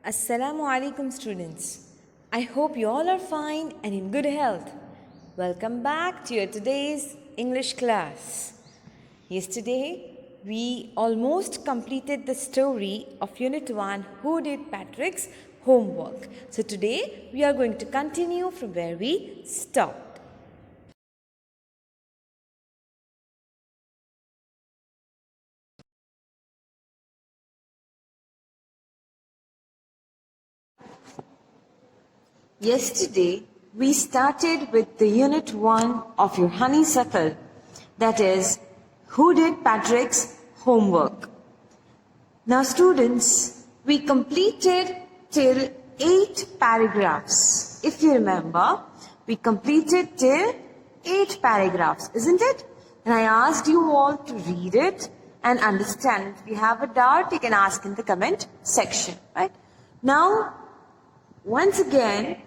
Assalamu alaikum students. I hope you all are fine and in good health. Welcome back to your today's English class. Yesterday we almost completed the story of Unit 1 Who Did Patrick's Homework. So today we are going to continue from where we stopped. Yesterday, we started with the Unit 1 of your honeysuckle, that is, Who Did Patrick's Homework? Now students, we completed till 8 paragraphs. If you remember, we completed till 8 paragraphs, isn't it? And I asked you all to read it and understand. If you have a doubt, you can ask in the comment section, right? Now, once again,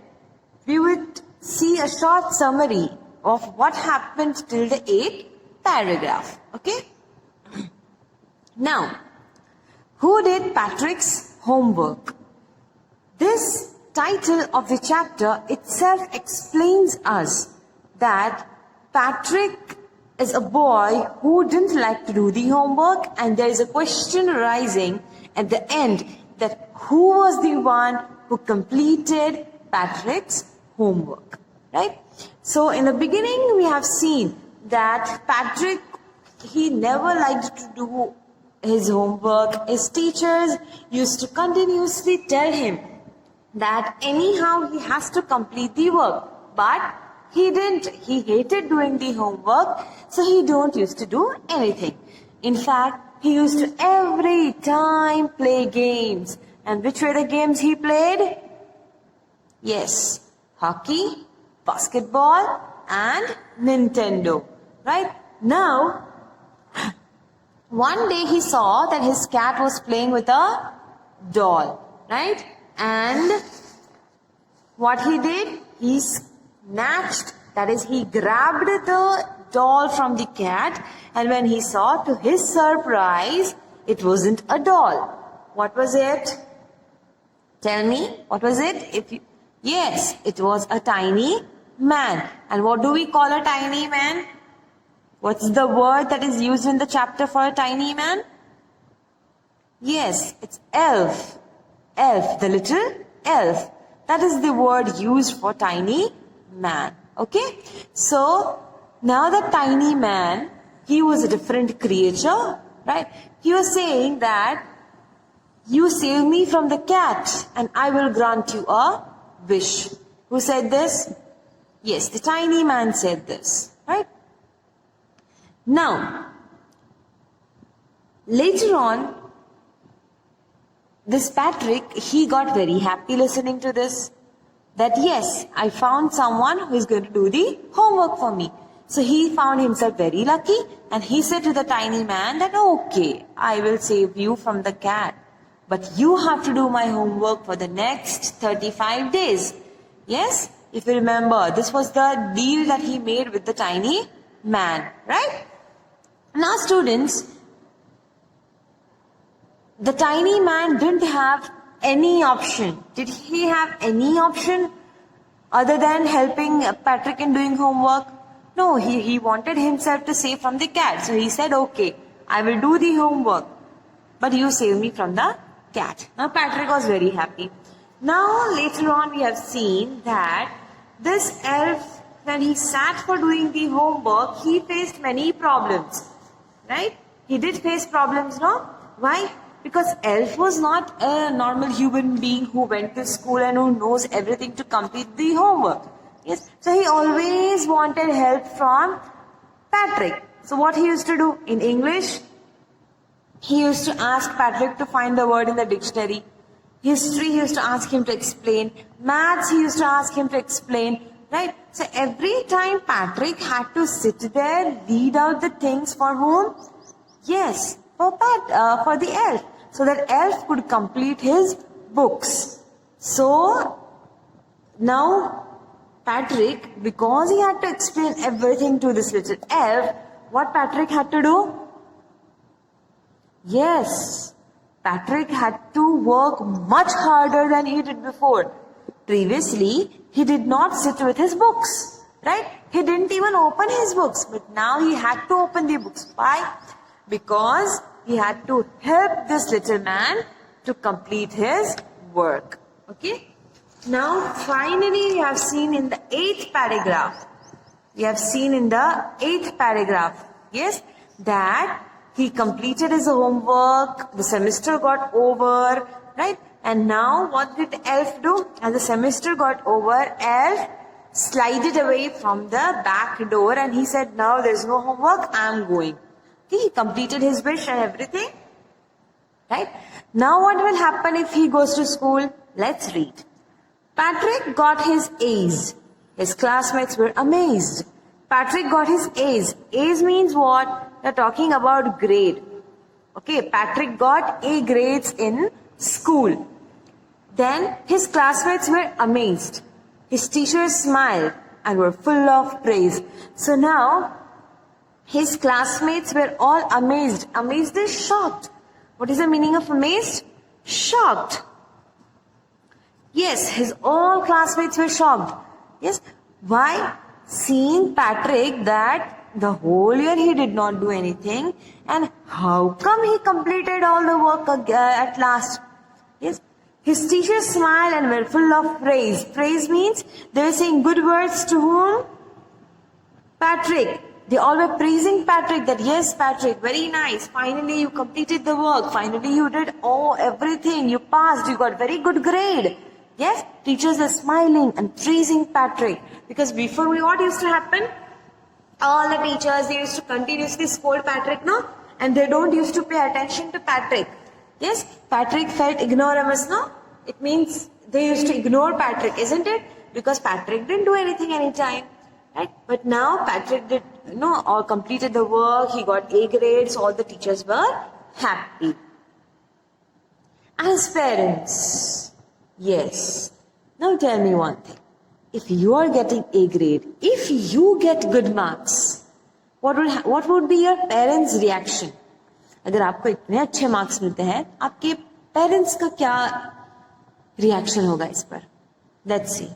we would see a short summary of what happened till the 8th paragraph. Okay? Now, who did Patrick's homework? This title of the chapter itself explains us that Patrick is a boy who didn't like to do the homework, and there is a question arising at the end that who was the one who completed Patrick's homework, right? So in the beginning we have seen that Patrick, he never liked to do his homework. His teachers used to continuously tell him that anyhow he has to complete the work, but he didn't. He hated doing the homework, so he don't used to do anything. In fact, he used to every time play games. And which were the games he played? Yes, hockey, basketball, and Nintendo. Right? Now, one day he saw that his cat was playing with a doll. Right? And what he did? He snatched, that is, he grabbed the doll from the cat, and when he saw, to his surprise, it wasn't a doll. What was it? Tell me, what was it? Yes, it was a tiny man. And what do we call a tiny man? What's the word that is used in the chapter for a tiny man? Yes, it's elf. Elf, the little elf. That is the word used for tiny man. Okay? So, now the tiny man, he was a different creature, right? He was saying that you save me from the cat and I will grant you a wish. Who said this? Yes, the tiny man said this, right? Now, later on, this Patrick, he got very happy listening to this. That yes, I found someone who is going to do the homework for me. So he found himself very lucky, and he said to the tiny man that, okay, I will save you from the cat. But you have to do my homework for the next 35 days. Yes? If you remember, this was the deal that he made with the tiny man. Right? Now students, the tiny man didn't have any option. Did he have any option other than helping Patrick in doing homework? No, he wanted himself to save from the cat. So he said, okay, I will do the homework, but you save me from the cat. Now Patrick was very happy. Now later on we have seen that this elf, when he sat for doing the homework, he faced many problems. Right? He did face problems, no? Why? Because elf was not a normal human being who went to school and who knows everything to complete the homework. Yes? So he always wanted help from Patrick. So what he used to do? In English, he used to ask Patrick to find the word in the dictionary. History, he used to ask him to explain. Maths, he used to ask him to explain. Right? So every time Patrick had to sit there, read out the things for whom? Yes, for the elf. So that elf could complete his books. So, now Patrick, because he had to explain everything to this little elf, what Patrick had to do? Yes, Patrick had to work much harder than he did before. Previously, he did not sit with his books, right? He didn't even open his books, but now he had to open the books. Why? Because he had to help this little man to complete his work. Okay? Now, finally, we have seen in the 8th paragraph. We have seen in the 8th paragraph, yes, that he completed his homework, the semester got over, right? And now what did Elf do? As the semester got over, Elf slided away from the back door and he said, now there's no homework, I'm going. Okay, he completed his wish and everything, right? Now what will happen if he goes to school? Let's read. Patrick got his A's. His classmates were amazed. Patrick got his A's. A's means what? They're talking about grade. Okay, Patrick got A grades in school. Then his classmates were amazed. His teachers smiled and were full of praise. So now his classmates were all amazed. Amazed is shocked. What is the meaning of amazed? Shocked. Yes, his all classmates were shocked. Yes, why? Seeing Patrick that the whole year he did not do anything, and how come he completed all the work at last? Yes, his teachers smiled and were full of praise. Praise means they were saying good words to whom? Patrick. They all were praising Patrick that yes, Patrick, very nice. Finally you completed the work. Finally you did everything. You passed. You got very good grade. Yes, teachers are smiling and praising Patrick. Because before what used to happen? All the teachers, they used to continuously scold Patrick, no? And they don't used to pay attention to Patrick. Yes, Patrick felt ignoramus, no? It means they used to ignore Patrick, isn't it? Because Patrick didn't do anything anytime. Right? But now Patrick did, all completed the work, he got A grades, all the teachers were happy. As parents, yes. Now tell me one thing. If you are getting A grade, if you get good marks, what would be your parents' reaction? अगर आपको इतने अच्छे marks मिलते हैं, आपके parents का क्या reaction होगा इस पर? Let's see.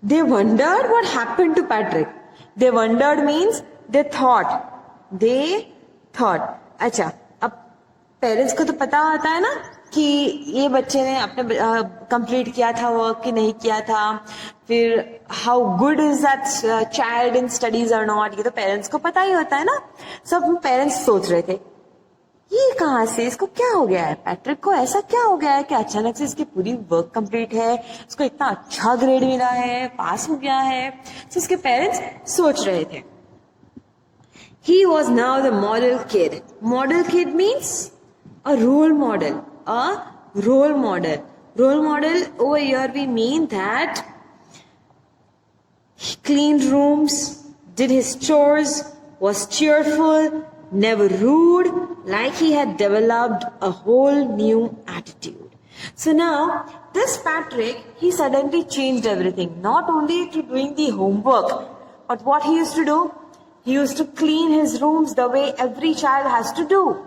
They wondered what happened to Patrick. They wondered means they thought. They thought. अच्छा, अब पेरेंट्स को तो पता होता है ना कि ये बच्चे ने अपने कंप्लीट किया था वर्क कि नहीं किया था, फिर how good is that child in studies और नॉट, ये तो पेरेंट्स को पता ही होता है ना. सब पेरेंट्स सोच रहे थे ये कहाँ से, इसको क्या हो गया है, पैट्रिक को ऐसा क्या हो गया है कि अचानक से इसकी पूरी वर्क कंप्लीट है, उसको इतना अच्छा ग्रेड मिला है, पास हो गया है. तो इसके पेरेंट्स सोच रहे थे. He was now the model kid. Model kid means a role model. A role model. Role model over here we mean that he cleaned rooms, did his chores, was cheerful, never rude, like he had developed a whole new attitude. So now, this Patrick, he suddenly changed everything. Not only to doing the homework, but what he used to do? He used to clean his rooms the way every child has to do.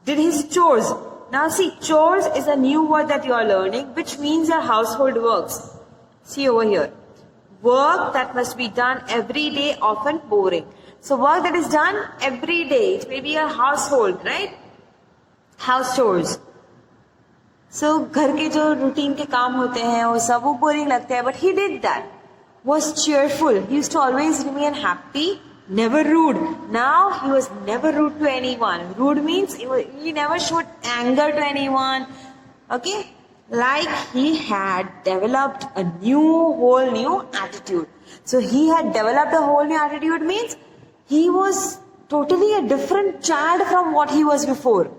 Did his chores. Now see, chores is a new word that you are learning, which means your household works. See over here. Work that must be done every day, often boring. So work that is done every day. It may be a household, right? House chores. So घर के जो routine के काम होते हैं वो सब वो boring लगते हैं. But he did that. Was cheerful. He used to always remain happy. Never rude. Now he was never rude to anyone. Rude means he never showed anger to anyone. Okay? Like he had developed a whole new attitude. So he had developed a whole new attitude means he was totally a different child from what he was before.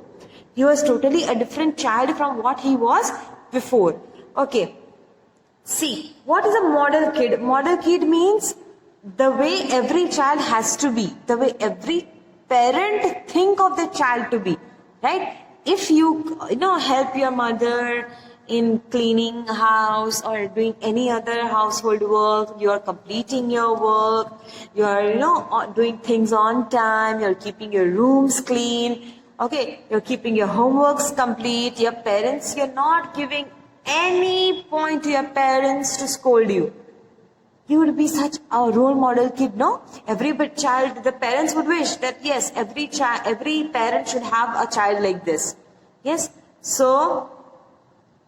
He was totally a different child from what he was before. Okay. See, what is a model kid? Model kid means the way every child has to be. The way every parent think of the child to be. Right? If you help your mother in cleaning house or doing any other household work, you are completing your work, you are doing things on time, you are keeping your rooms clean, Okay, you're keeping your homeworks complete. Your parents, you're not giving any point to your parents to scold you. You would be such a role model kid, no? Every child, the parents would wish that yes, every parent should have a child like this. Yes. So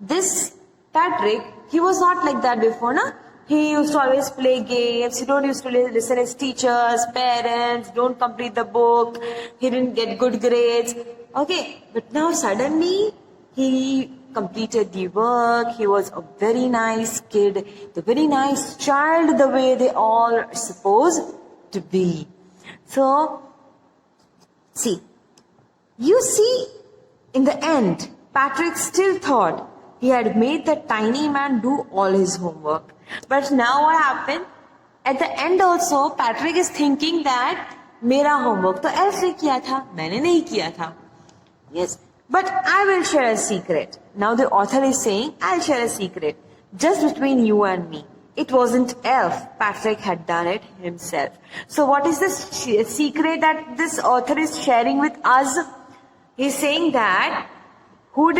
this Patrick, he was not like that before, na? He used to always play games. He don't used to listen his teachers, parents, don't complete the book. He didn't get good grades. Okay, but now suddenly he completed the work. He was a very nice kid, the very nice child, the way they all are supposed to be. So, see, you see, in the end, Patrick still thought he had made the tiny man do all his homework. But now what happened? At the end also, Patrick is thinking that मेरा homework तो elf ने किया था, मैंने नहीं किया था. Yes, but I will share a secret. Now the author is saying, I'll share a secret. Just between you and me. It wasn't elf. Patrick had done it himself. So what is this secret that this author is sharing with us? He's saying that who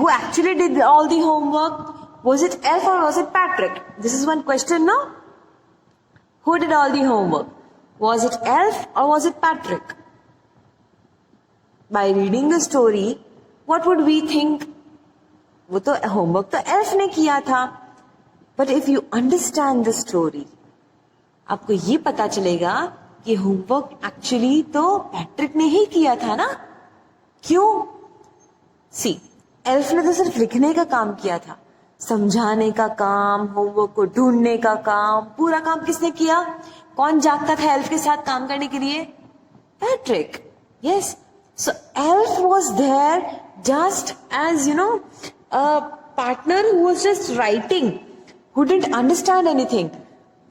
actually did all the homework? Was it elf or was it Patrick? This is one question, no? Who did all the homework? Was it elf or was it Patrick? By reading the story, what would we think? वो तो homework तो elf ने किया था. But if you understand the story, आपको ये पता चलेगा कि homework actually तो Patrick ने ही किया था ना? क्यों? See, elf ने तो सिर्फ लिखने का काम किया था. समझाने का काम, होमवर्क को ढूंढने का काम, पूरा काम किसने किया? कौन जागता था एल्फ के साथ काम करने के लिए? Patrick. Yes. So elf was there just as a partner who was just writing, who didn't understand anything.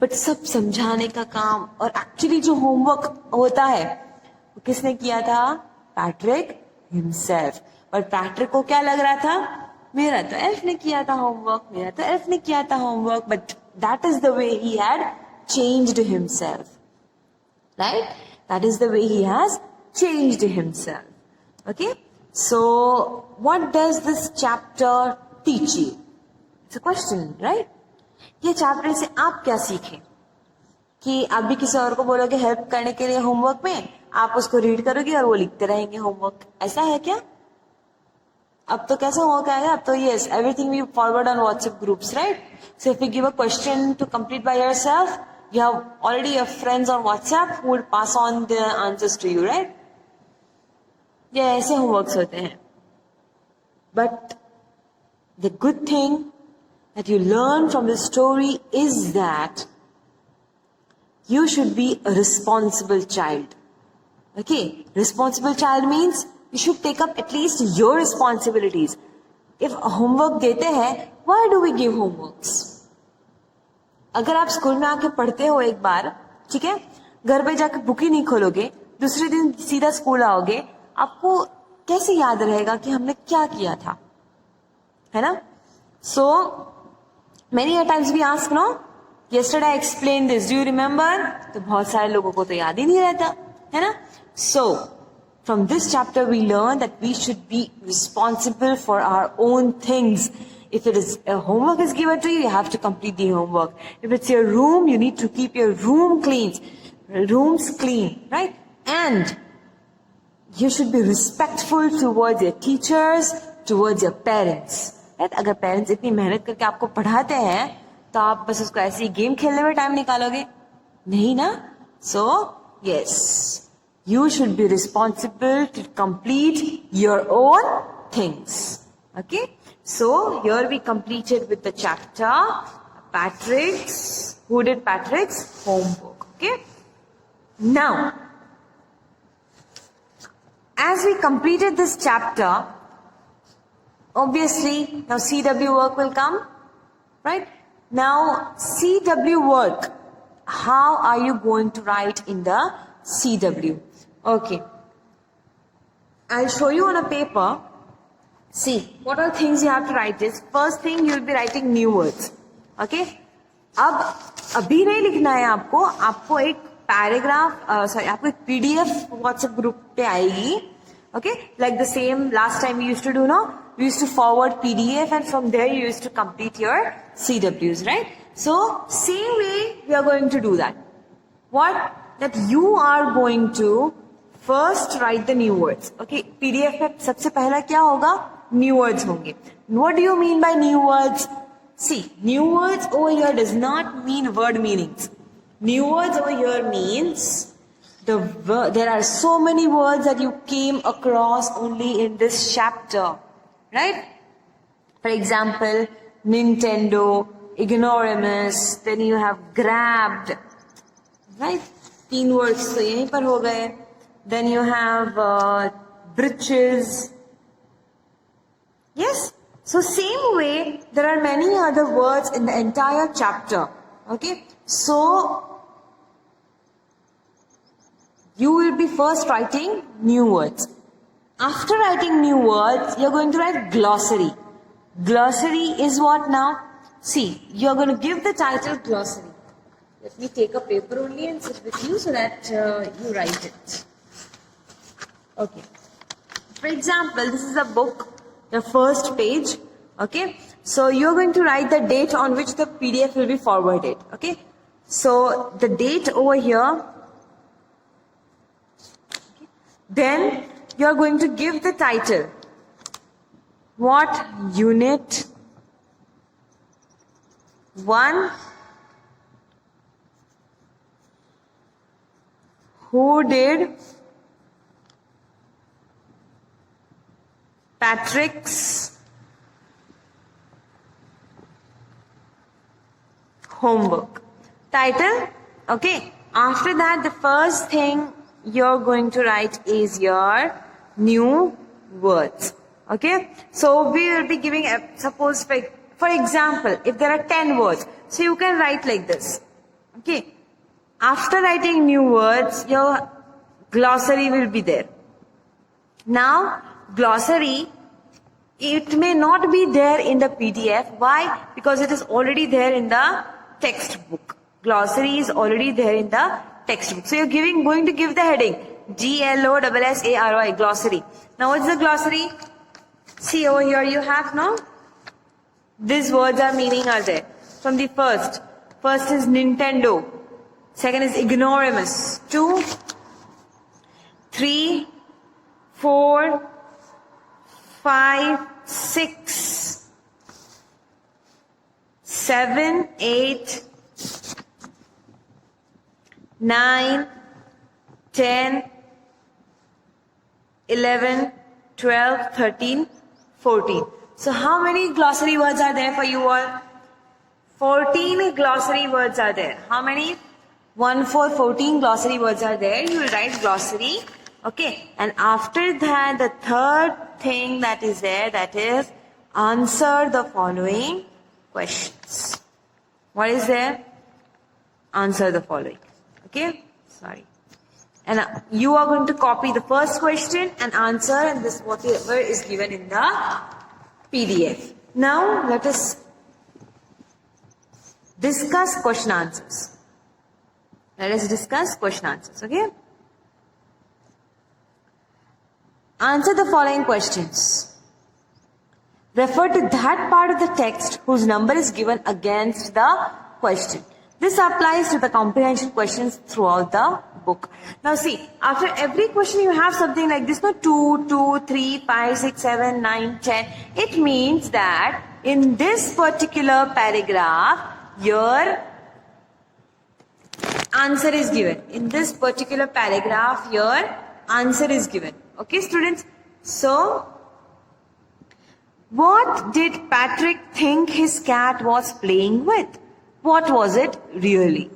But सब समझाने का काम और एक्चुअली जो होमवर्क होता है वो किसने किया था? Patrick himself. और पैट्रिक को क्या लग रहा था? मेरा तो एल्फ ने किया था होमवर्क, मेरा तो एल्फ ने किया था homework. But that is the way he had changed himself. Right? That is the way he has changed himself. Okay? So, what does this chapter teach you? It's a question, right? ये chapter से आप क्या सीखें? कि आप भी किसी और को बोलोगे हेल्प करने के लिए होमवर्क में, आप उसको रीड करोगे और वो लिखते रहेंगे होमवर्क. ऐसा है क्या? अब तो कैसा होमवर्क आएगा? अब तो yes, everything we forward on WhatsApp groups, right? So if we give a question to complete by yourself, you have already your friends on WhatsApp who will pass on the answers to you, right? ये ऐसे homeworks होते हैं. But the good thing that you learn from the story is that you should be a responsible child. Okay? Responsible child means you should take up at least your responsibilities. If homework देते हैं, why do we give homeworks? अगर आप school में आके पढ़ते हो एक बार, ठीक है, घर पे जाके बुक ही नहीं खोलोगे, दूसरे दिन सीधा स्कूल आओगे, आपको कैसे याद रहेगा कि हमने क्या किया था? है ना? So many a times we ask, no? Yesterday I explained this. Do you remember? तो बहुत सारे लोगों को तो याद ही नहीं रहता, है ना? So from this chapter we learn that we should be responsible for our own things. If it is a homework is given to you, you have to complete the homework. If it's your room, you need to keep your rooms clean, right? And you should be respectful towards your teachers, towards your parents. Right? अगर parents इतनी मेहनत करके आपको पढ़ाते हैं, तो आप बस उसको ऐसे ही गेम खेलने में टाइम निकालोगे? नहीं ना? So, yes, you should be responsible to complete your own things. Okay? So, here we completed with the chapter who did Patrick's homework. Okay? Now, as we completed this chapter, obviously, now CW work will come, right? Now, CW work, how are you going to write in the CW? Okay. I'll show you on a paper. See, what are things you have to write is, first thing you will be writing new words. Okay? अब अभी नहीं लिखना है आपको एक paragraph, आपको एक PDF WhatsApp group पे आएगी. Okay, like the same last time we used to do, no? We used to forward PDF and from there you used to complete your CWs, right? So, same way we are going to do that. What? That you are going to first write the new words. Okay, PDF में सबसे पहला क्या होगा? New words होंगे. What do you mean by new words? See, new words over here does not mean word meanings. New words over here means there are so many words that you came across only in this chapter, right? For example, Nintendo, ignoramus, then you have grabbed, right? 3 words तो यहीं पर हो गए. Then you have britches. Yes? So same way, there are many other words in the entire chapter. Okay? So, you will be first writing new words. After writing new words, you're going to write glossary. Glossary is what now? See, you're going to give the title glossary. Let me take a paper only and sit with you so that you write it. Okay. For example, this is a book, the first page. Okay. So you're going to write the date on which the PDF will be forwarded. Okay. So the date over here. Okay. Then you're going to give the title. What unit 1? Who did Patrick's homework? Title. Okay. After that, the first thing you're going to write is your new words. Okay. So we will be giving, suppose for example, if there are 10 words, so you can write like this. Okay. After writing new words, your glossary will be there. Now, glossary, it may not be there in the PDF. Why? Because it is already there in the textbook. Glossary is already there in the textbook. So you're going to give the heading GLOSSARY, glossary. Now what's the glossary? See over here you have, no? These words are meaning are there. From the first. First is Nintendo. Second is ignoramus. 2, 3, 4, 5, 6, 7, 8, 9, 10, 11, 12, 13, 14. So how many glossary words are there for you all? 14 glossary words are there. How many? 1, 4, 14 glossary words are there. You will write glossary. Okay. And after that, the third thing that is there, that is answer the following questions. What is there? Answer the following. Okay. Sorry. And you are going to copy the first question and answer, and this whatever is given in the PDF. Now let us discuss question answers. Let us discuss question answers, okay? Answer the following questions. Refer to that part of the text whose number is given against the question. This applies to the comprehension questions throughout the book. Now see, after every question you have something like this, no? 2, 2, 3, 5, 6, 7, 9, 10. It means that in this particular paragraph, your answer is given. In this particular paragraph, your answer is given. Okay, students? So, what did Patrick think his cat was playing with? What was it really?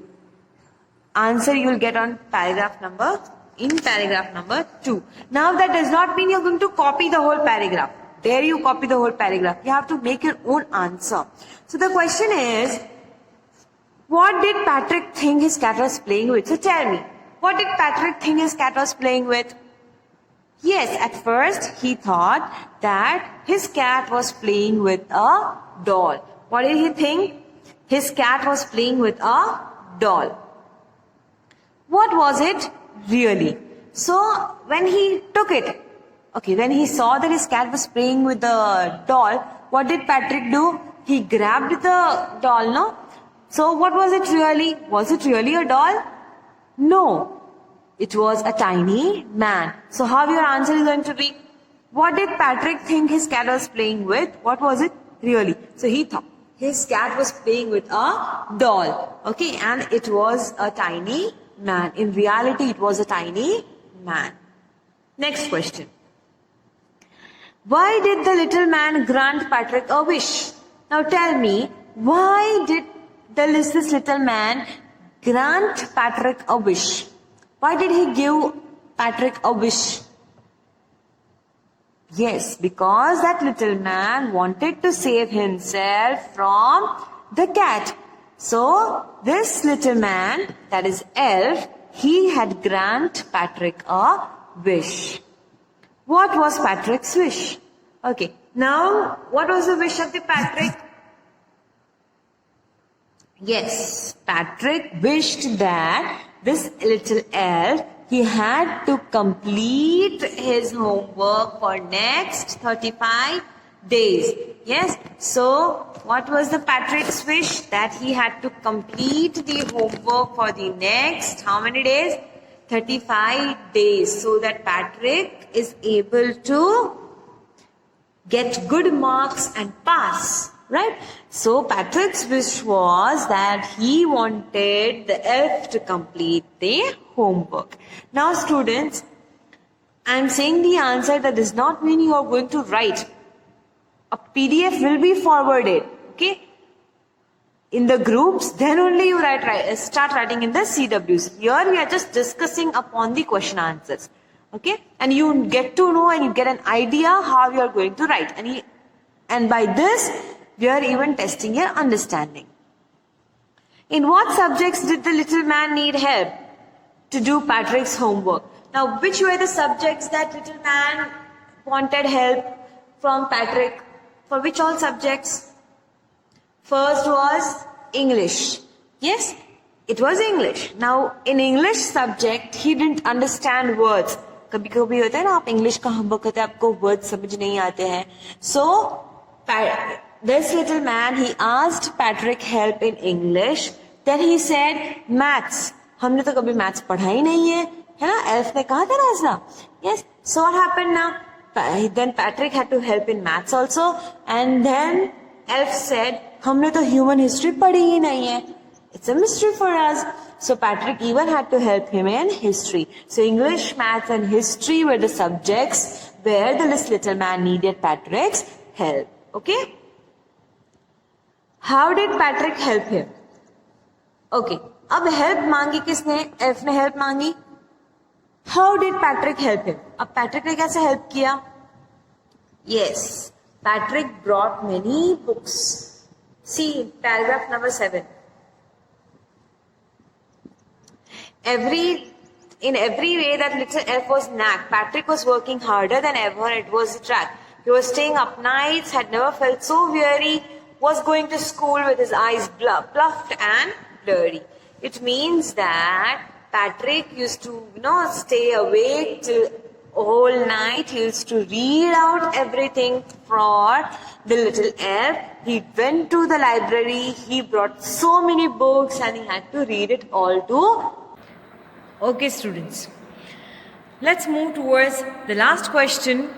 Answer you will get on paragraph number 2. Now that does not mean you're going to copy the whole paragraph. There you copy the whole paragraph. You have to make your own answer. So the question is, what did Patrick think his cat was playing with? So tell me, what did Patrick think his cat was playing with? Yes, at first he thought that his cat was playing with a doll. What did he think? His cat was playing with a doll. What was it really? So when he took it, Okay, when he saw that his cat was playing with the doll, what did Patrick do? He grabbed the doll, no? So what was it really? Was it really a doll? No. It was a tiny man. So how your answer is going to be? What did Patrick think his cat was playing with? What was it really? So he thought his cat was playing with a doll. Okay, and it was a tiny man. In reality, it was a tiny man. Next question. Why did the little man grant Patrick a wish? Now tell me, why did this little man grant Patrick a wish? Why did he give Patrick a wish? Yes, because that little man wanted to save himself from the cat. So, this little man, that is elf, he had grant Patrick a wish. What was Patrick's wish? Okay, now what was the wish of the Patrick? Yes, Patrick wished that this little elf, he had to complete his homework for next 35 days. Yes, so what was the Patrick's wish? That he had to complete the homework for the next, how many days? 35 days, so that Patrick is able to get good marks and pass, right? So Patrick's wish was that he wanted the elf to complete the homework. Now students, I am saying the answer. That does not mean you are going to write. A PDF will be forwarded, okay, in the groups, then only you start writing in the CWs. Here we are just discussing upon the question answers. Okay, and you get to know and you get an idea how you are going to write. And by this, we are even testing your understanding. In what subjects did the little man need help to do Patrick's homework? Now, which were the subjects that little man wanted help from Patrick? For which all subjects? First was English. Yes, it was English. Now, in English subject, he didn't understand words. कभी कभी होता है ना, आप English का homework करते हैं, आपको वर्ड समझ नहीं आते हैं. So this little man, he asked Patrick help in English. Then he said maths. हमने तो कभी मैथ्स पढ़ा ही नहीं है ना? Elf ने कहा था ना ऐसा. Yes. So what happened now? Then Patrick had to help in maths also. And then Elf said, हमने तो human history पढ़ी ही नहीं है. It's a mystery for us. So Patrick even had to help him in history. So English, maths and history were the subjects where this little man needed Patrick's help. Okay? How did Patrick help him? Okay. अब help मांगी किसने? Elf ने help मांगी. How did Patrick help him? अब Patrick ने कैसे help किया? Yes. Patrick brought many books. See paragraph number 7. In every way that little elf was nagged, Patrick was working harder than ever. It was the track. He was staying up nights, had never felt so weary, was going to school with his eyes puffed and blurry. It means that Patrick used to, stay awake till whole night. He used to read out everything for the little elf. He went to the library. He brought so many books and he had to read it all too. Okay, students. Let's move towards the last question.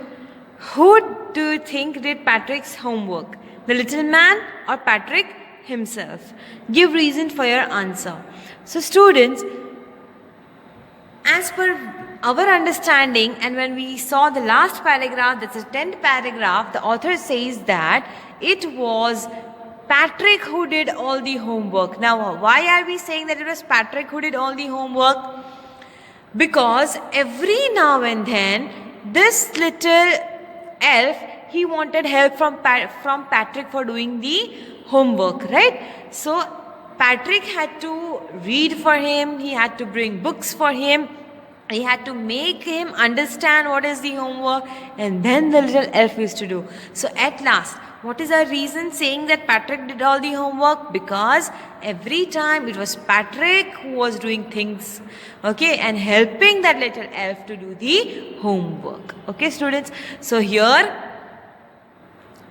Who do you think did Patrick's homework? The little man or Patrick himself? Give reason for your answer. So students, as per our understanding, and when we saw the last paragraph, that's the 10th paragraph, the author says that it was Patrick who did all the homework. Now, why are we saying that it was Patrick who did all the homework? Because every now and then, this little elf, he wanted help from Patrick for doing the homework, right? So, Patrick had to read for him, he had to bring books for him, he had to make him understand what is the homework, and then the little elf used to do. So, at last, What is our reason saying that Patrick did all the homework? Because every time it was Patrick who was doing things, okay, and helping that little elf to do the homework. Okay, students. So here,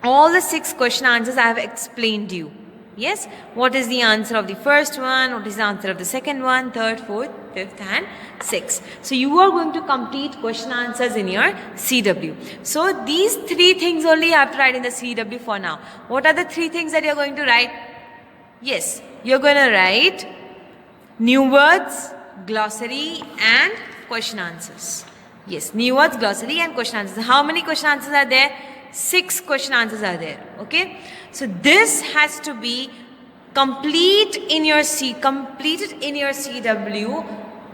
all the 6 question answers I have explained you. Yes, what is the answer of the first one, what is the answer of the second one, third, fourth, fifth and sixth. So you are going to complete question answers in your CW. So these 3 things only you have to write in the CW for now. What are the 3 things that you are going to write? Yes, you are going to write new words, glossary and question answers. Yes, new words, glossary and question answers. How many question answers are there? 6 question answers are there. Okay, so this has to be completed in your CW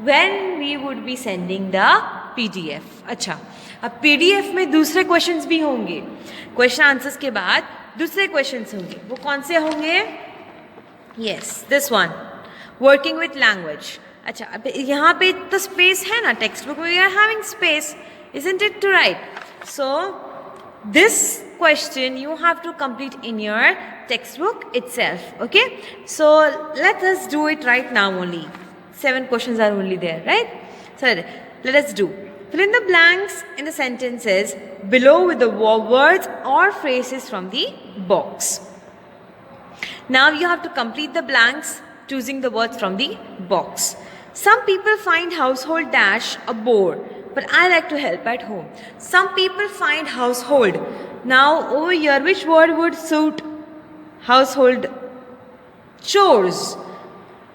when we would be sending the PDF. अच्छा, अब PDF में दूसरे questions भी होंगे. Question answers के बाद दूसरे questions होंगे. वो कौन से होंगे? Yes, this one. Working with language. अच्छा, अब यहाँ पे तो space है ना, textbook में we are having space, isn't it, to write? So this question you have to complete in your textbook itself. Okay, so let us do it right now only. 7 questions are only there, right? So let us do. Fill in the blanks in the sentences below with the words or phrases from the box. Now you have to complete the blanks choosing the words from the box. Some people find household dash a bore, but I like to help at home. Some people find household. Now over here, which word would suit household? Chores.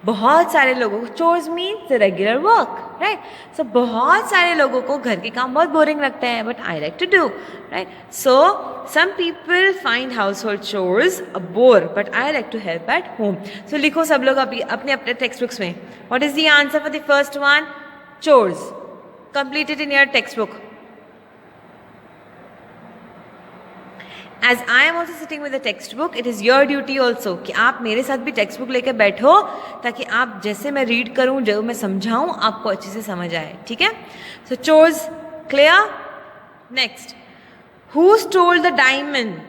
बहुत सारे लोगों को chores means the regular work, right? So बहुत सारे लोगों को घर के काम बहुत boring लगते हैं, but I like to do, right? So some people find household chores a bore, but I like to help at home. So लिखो सब लोग अभी अपने अपने textbooks में. What is the answer for the first one? Chores. Complete it in your textbook. As I am also sitting with the textbook, it is your duty also कि आप मेरे साथ भी textbook लेके बैठो ताकि आप जैसे मैं read करूँ, जो मैं समझाऊँ, आपको अच्छे से समझ आए. ठीक है? So chores clear? Next, who stole the diamond?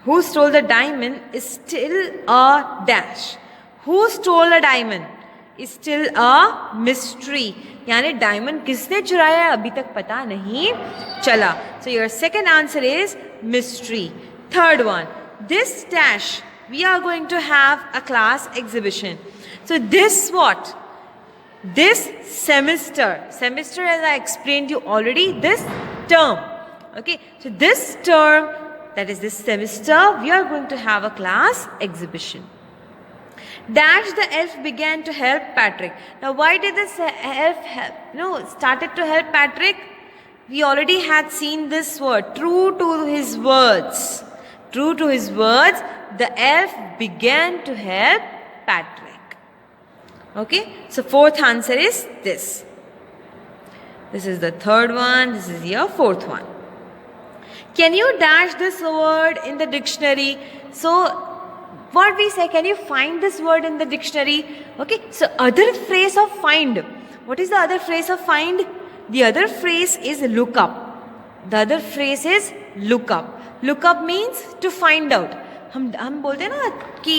Who stole the diamond is still a dash. Who stole a diamond is still a mystery. यानी डायमंड किसने चुराया अभी तक पता नहीं चला. So your second answer is mystery. Third one, this dash we are going to have a class exhibition. So this what? This semester as I explained you already, this term. Okay, so this term, that is this semester, we are going to have a class exhibition. Dash the elf began to help Patrick. Now why did this elf started to help Patrick? We already had seen this word. True to his words. True to his words, the elf began to help Patrick. Okay, so fourth answer is this. This is the third one. This is your fourth one. Can you dash this word in the dictionary? So what we say, can you find this word in the dictionary? Okay, so other phrase of find. What is the other phrase of find? The other phrase is look up. The other phrase is look up. Look up means to find out. हम बोलते हैं ना कि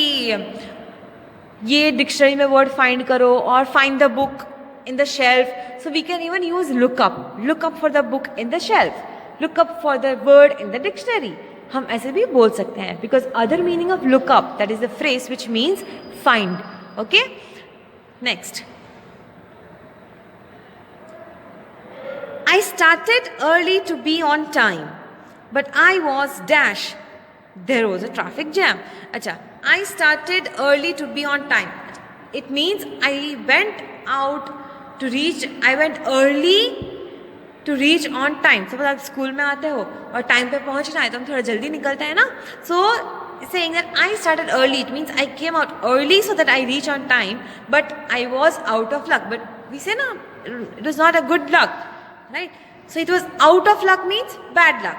ये dictionary में word find करो और find the book in the shelf. So we can even use look up. Look up for the book in the shelf. Look up for the word in the dictionary. हम ऐसे भी बोल सकते हैं because other meaning of look up, that is the phrase which means find. Okay, next. I started early to be on time, but I was dash. There was a traffic jam. अच्छा, I started early to be on time. It means I went early to reach on time. Suppose आप school में आते हो और time पे पहुंचना है तो हम थोड़ा जल्दी निकलते हैं ना. So saying that I started early, it means I came out early so that I reach on time, but I was out of luck. But we say na, it was not a good luck, right? So it was out of luck means bad luck.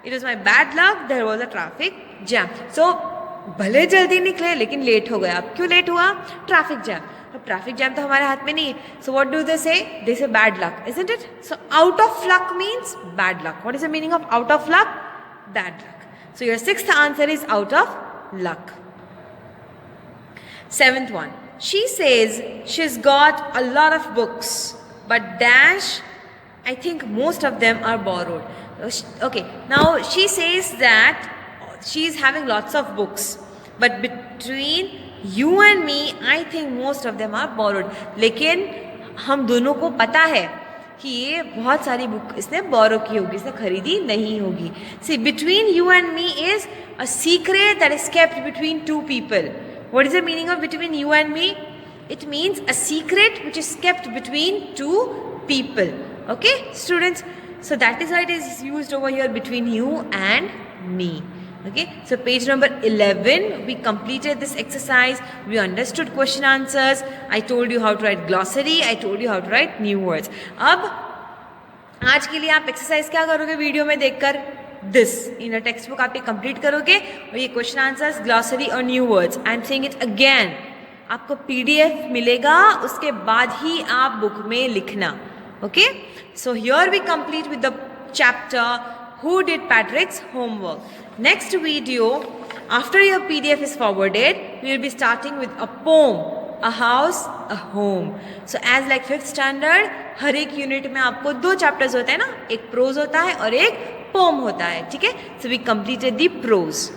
It was my bad luck, there was a traffic jam. So भले जल्दी निकले लेकिन late हो गया. अब क्यों late हुआ? Traffic jam. अब ट्रैफिक जैम तो हमारे हाथ में नहीं है. So what do they say? They say bad luck, isn't it? So out of luck means bad luck. What is the meaning of out of luck? Bad luck. So your sixth answer is out of luck. Seventh one. She says she's got a lot of books, but dash, I think most of them are borrowed. Okay, now she says that she's having lots of books, but between you and me, I think most of them are borrowed. लेकिन हम दोनों को पता है कि ये बहुत सारी बुक इसने बोरो की होगी, इसने खरीदी नहीं होगी. See, between you and me is a secret that is kept between two people. What is the meaning of between you and me? It means a secret which is kept between two people. Okay, students? So that is why it is used over here, between you and me. Okay, so page number 11, we completed this exercise. We understood question answers. I told you how to write glossary. I told you how to write new words. अब आज के लिए आप exercise क्या करोगे video में देखकर? This in a textbook आप ये कंप्लीट करोगे और ये क्वेश्चन आंसर्स, ग्लॉसरी और new words. I am saying it again. आपको पीडीएफ मिलेगा, उसके बाद ही आप बुक में लिखना. Okay, so here we complete with the chapter Who did Patrick's homework? Next video, after your PDF is forwarded, we will be starting with a poem, a house, a home. So as like 5th standard, हर एक unit में आपको 2 chapters होते हैं ना, एक pros होता है और एक पोम होता है. ठीक है, so we completed the prose.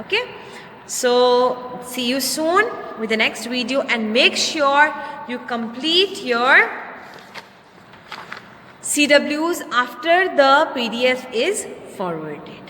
Okay, so see you soon with the next video, and make sure you complete your CWs after the PDF is forwarded.